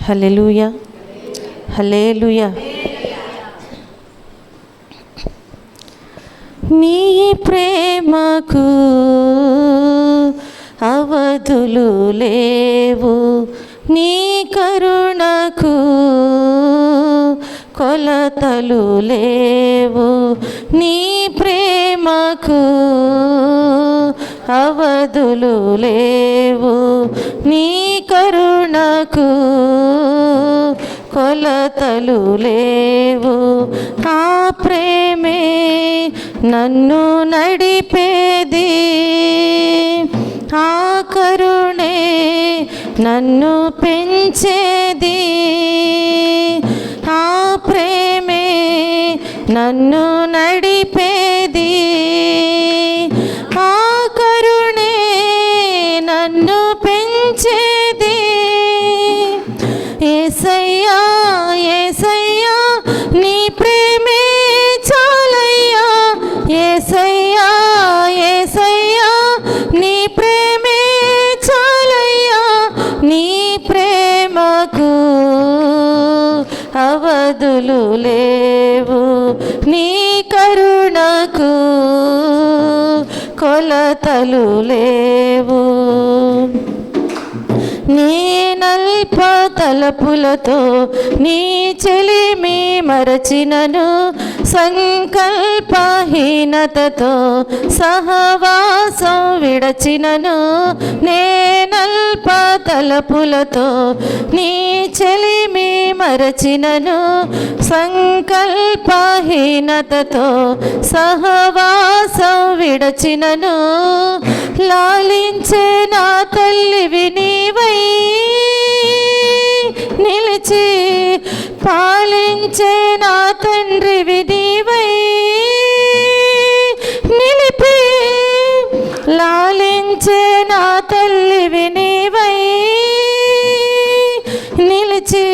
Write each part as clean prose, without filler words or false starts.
హల్లెలూయా, హల్లెలూయా. నీ ప్రేమకు అవధులు లేవు, నీ కరుణకు కొలతలు లేవు. నీ ప్రేమకు అవధులు లేవు, నీ కరుణకు కొలతలు లేవు. ఆ ప్రేమే నన్ను నడిపేది, ఆ కరుణే నన్ను పెంచేది. ఆ ప్రేమే నన్ను నడిపేది, ఆ కరుణే నన్ను పెంచేది. యేసయ్యా, యేసయ్యా, నీ ప్రేమే చాలయ్యా. యేసయ్యా, యేసయ్యా, నీ ప్రేమే చాలయ్యా. నీ ప్రేమకు అవధులు లేవు, నీ కరుణకు కొలతలు లేవు. నేనల్ప తలపులతో నీ చెలిమి మరచినను, సంకల్పహీనతతో సహవాసం విడచినను. నేనల్ప తలపులతో నీ చెలిమి మరచినను, సంకల్పహీనతతో సహవాసం విడచినను. లాలించే నా తల్లివి నీవై నిలిచి, పాలించే నా తండ్రివి నీవై నిలిపి. లాలించే నా తల్లివి నీవై నిలిచి,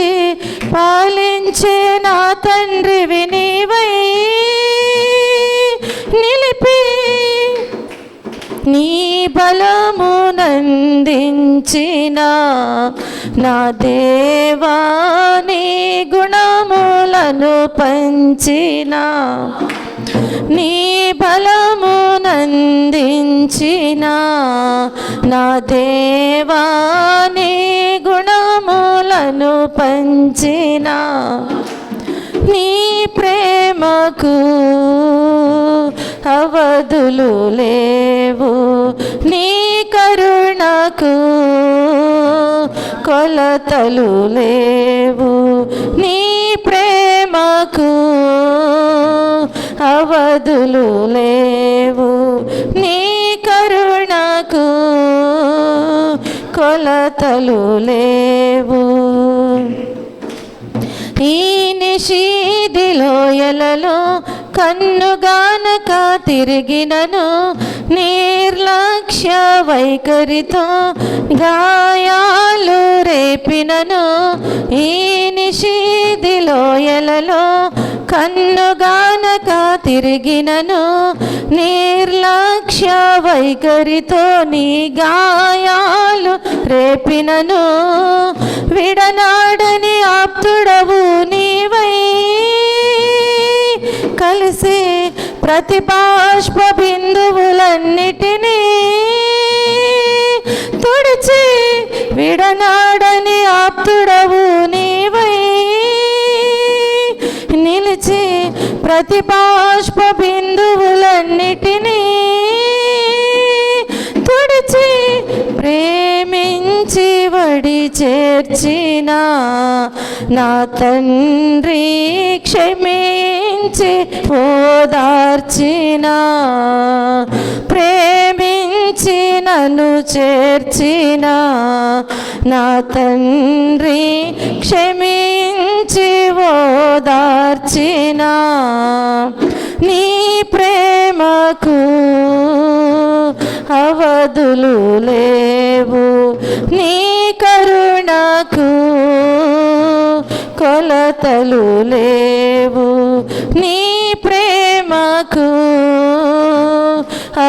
పాలించే నా తండ్రివి నీవై నిలిపి. నీ బలమునందించిన నా దేవా, నీ గుణములను పంచిన. నీ బలమునందించిన నా దేవా, నీ గుణములను పంచిన. నీ ప్రేమకు అవధులు లేవు, నీ కరుణకు కొలతలు లేవు. నీ ప్రేమకు అవధులు లేవు, నీ కరుణకు కొలతలు లేవు. ఈ నిషీది లోయలలో కన్నుగానక తిరిగినను, నిర్లక్ష్య వైఖరితో గాయాలు రేపినను. ఈ నిషీది లోయలలో కన్నుగానక తిరిగినను, నిర్లక్ష్య వైఖరితో నీ గాయాలు రేపినను. విడనాడని ఆప్తుడవు నీవై కలిసి ప్రతి బాష్ప బిందువులన్నిటినీ తుడిచి, విడనాడని ఆప్తుడవు నీవై నిలిచి, ప్రతి బాష్ప బిందువులన్నిటినీ తుడిచి, ప్రేమించి వడి చేర్చిన నా తండ్రి, క్షమించి ఓదార్చిన. ప్రేమించి నన్ను చేర్చిన నా తండ్రి, క్షమించి ఓదార్చిన. నీ ప్రేమకు అవధులు లేవు, నీ కరుణకు కొలతలు లేవు. నీ ప్రేమకు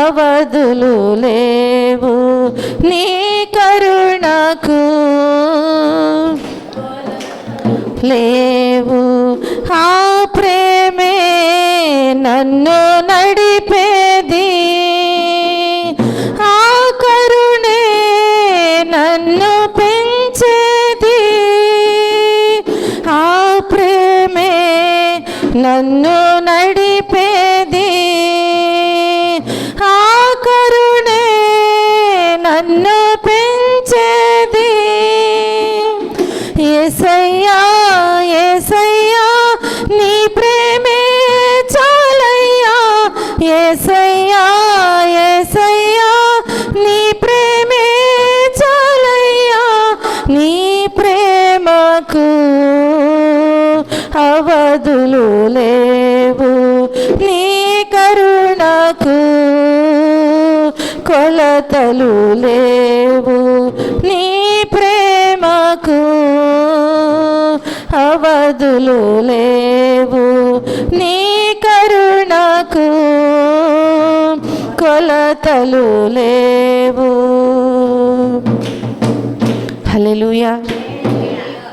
అవధులు లేవు, నీ కరుణకు లేవు. ఆ ప్రేమే నన్ను నడిపేది, ఆ కరుణే నన్ను పెంచేది, ఆ ప్రేమే నన్ను నడిపేది, ఆ కరుణే నన్ను పెంచేది. యేసయ్యా యేసయ్యా నీ ప్రేమే చాలయ్యా, యేసయ్యా యేసయ్యా నీ ప్రేమే చాలయ్యా. నీ ప్రేమకు అవధులు లేవు, నీ కరుణకు కొలతలు లేవు. నీ ప్రేమకు అవధులు లేవు, నీ కరుణకు కొలతలు లేవు. హల్లెలూయా.